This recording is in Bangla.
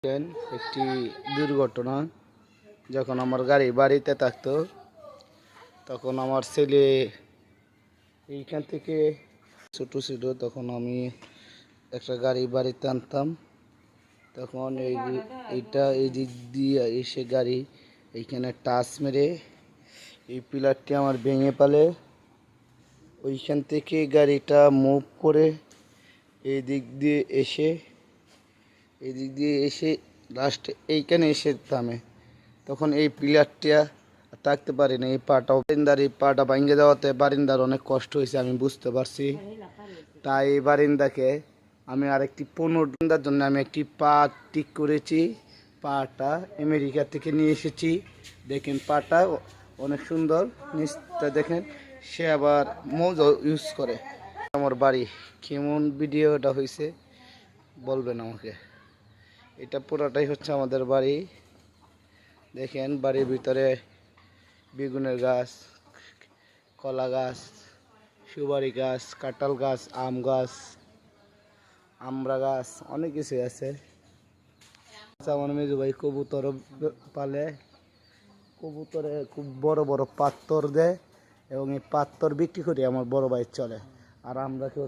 একটি দুর্ঘটনা। যখন আমার গাড়ি বাড়িতে থাকতো তখন আমার ছেলে এইখান থেকে ছোট ছিল, তখন আমি একটা গাড়ি বাড়িতে আনতাম। তখন এইটা এই দিক দিয়ে এসে গাড়ি এইখানে টাচ মেরে এই পিলারটি আমার ভেঙে ফেলে। ওইখান থেকে গাড়িটা মুভ করে এই দিক দিয়ে এসে লাস্টে এইখানে এসে থামে। তখন এই পিলারটা থাকতে পারি না, এই পাটা ভাঙে যাওয়াতে বারিন্দার অনেক কষ্ট হয়েছে, আমি বুঝতে পারছি। তাই এই বারিন্দাকে আমি আরেকটি পুনরুদ্ধারের জন্য আমি একটি পা ঠিক করেছি। পাটা আমেরিকা থেকে নিয়ে এসেছি। দেখেন পাটা অনেক সুন্দর, নিচটা দেখেন। সে আবার মোজা ইউজ করে। আমার বাড়ি কেমন ভিডিওটা হয়েছে বলবেন আমাকে। এটা পুরোটাই হচ্ছে আমাদের বাড়ি। দেখেন বাড়ির ভিতরে বেগুনের গাছ, কলা গাছ, সুপারি গাছ, কাঁঠাল গাছ, আম গাছ, আমড়া গাছ, অনেক কিছু আছে। আমার মেজু ভাই কবুতর পালে। কবুতরে খুব বড় বড় পাত্তর দেয় এবং এই পাত্তর বিক্রি করে আমার বড় ভাই চলে। আর আমরা কেউ